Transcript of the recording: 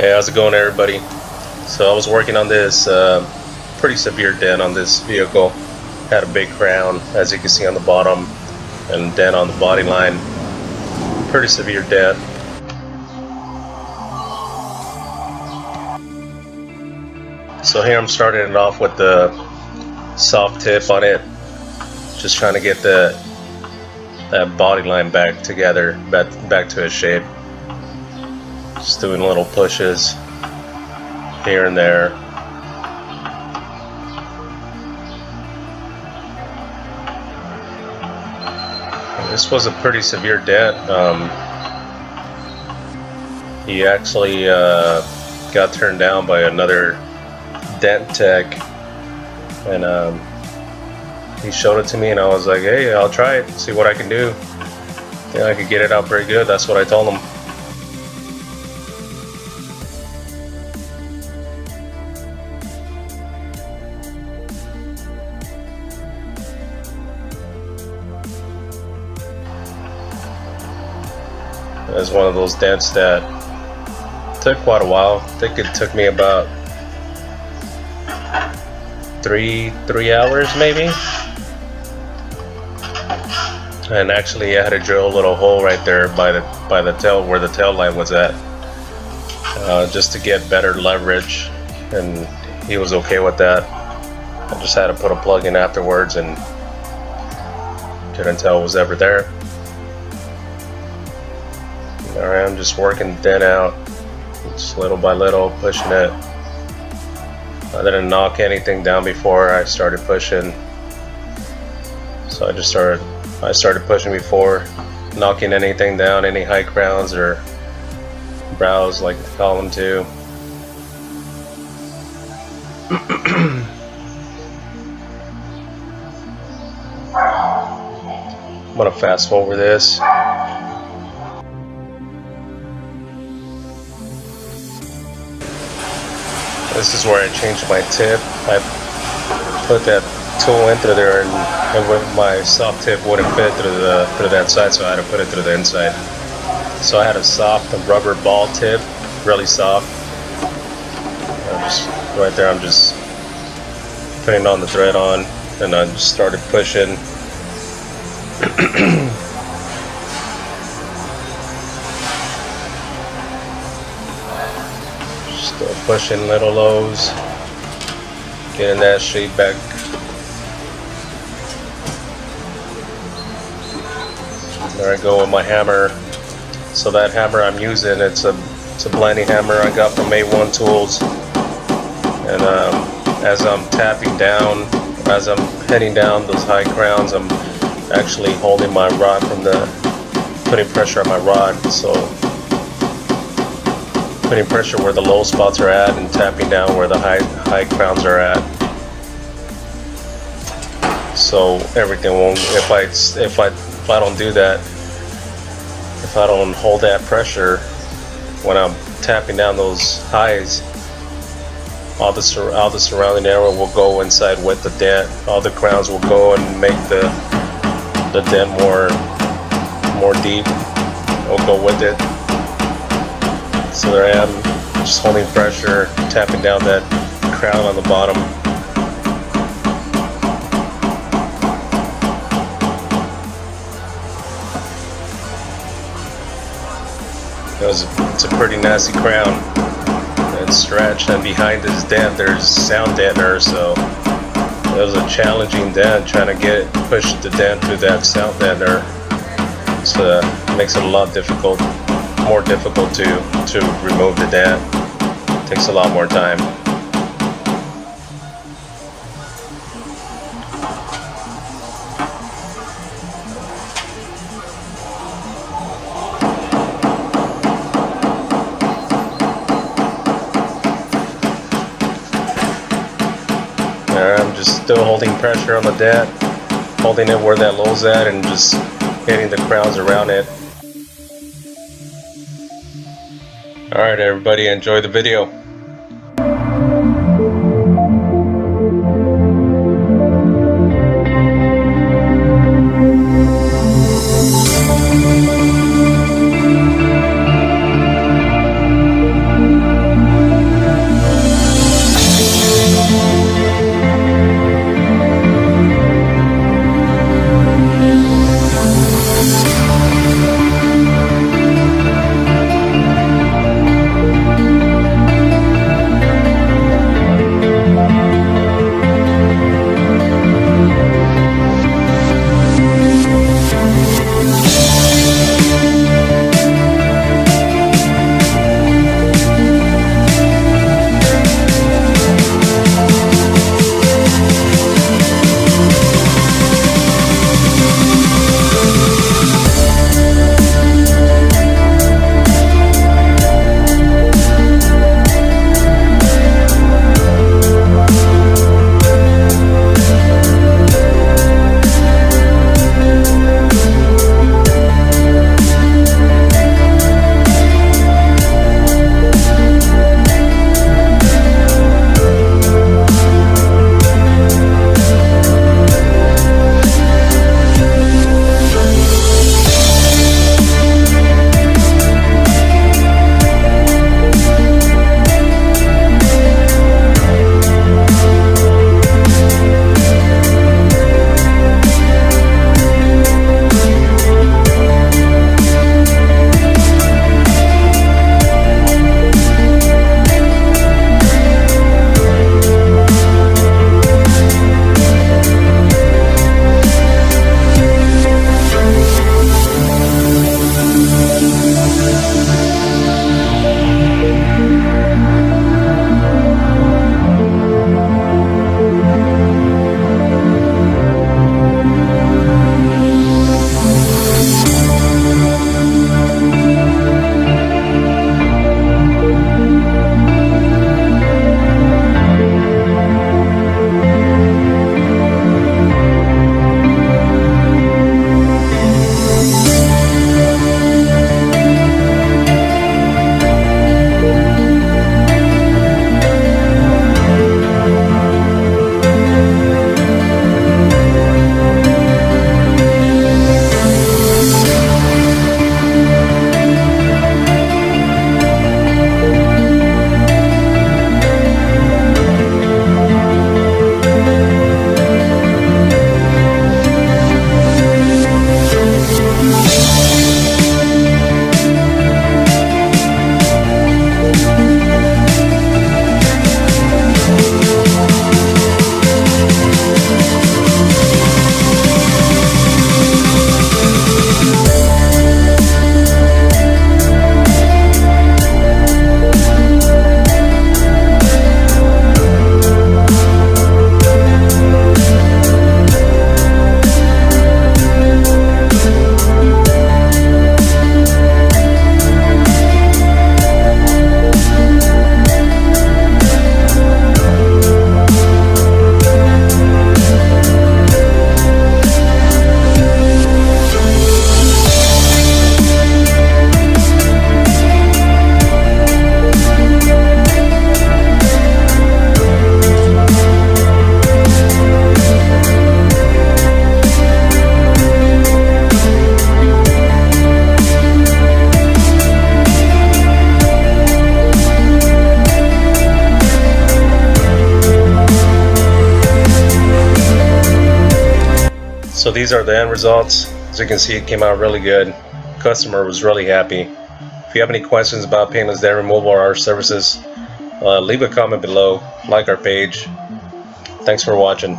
Hey, how's it going, everybody? So I was working on this pretty severe dent on this vehicle. Had a big crown, as you can see on the bottom, and dent on the body line. Pretty severe dent. So here I'm starting it off with the soft tip on it, just trying to get that body line back together, back to its shape. Just doing little pushes here and there. This was a pretty severe dent. He actually got turned down by another dent tech, and he showed it to me, and I was like, hey, I'll try it, see what I can do. Yeah, I could get it out pretty good. That's what I told him. It's one of those dents that took quite a while. I think it took me about three hours maybe. And actually I had to drill a little hole right there by the tail, where the tail light was at, just to get better leverage, and he was okay with that. I just had to put a plug in afterwards and couldn't tell it was ever there. Alright, I'm just working the dent out, just little by little, pushing it. I didn't knock anything down before I started pushing, so I started pushing before knocking anything down, any high crowns or brows, like they call them too. I'm gonna fast forward this. This is where I changed my tip. I put that tool in through there, and my soft tip wouldn't fit through that side, so I had to put it through the inside. So I had a soft rubber ball tip, really soft. Right there, I'm just putting on the thread on, and I just started pushing. Still pushing little lows, getting that shape back. There I go with my hammer. So that hammer I'm using, it's a blending hammer I got from A1 Tools. And as I'm tapping down, as I'm heading down those high crowns, I'm actually holding my rod putting pressure on my rod. So putting pressure where the low spots are at and tapping down where the high crowns are at. So everything won't, if I don't do that, if I don't hold that pressure when I'm tapping down those highs, all the surrounding area will go inside with the dent. All the crowns will go and make the dent more deep. It'll go with it. So there I am, just holding pressure, tapping down that crown on the bottom. It's a pretty nasty crown. It's stretched, and behind this dent there's sound dampener, so it was a challenging dent trying to push the dent through that sound dampener. So it makes it a lot more difficult to remove the dent. It takes a lot more time. I'm just still holding pressure on the dent, holding it where that low's at, and just hitting the crowns around it. Alright everybody, enjoy the video. So these are the end results. As you can see, it came out really good. Customer was really happy. If you have any questions about paintless dent removal or our services, leave a comment below, like our page. Thanks for watching.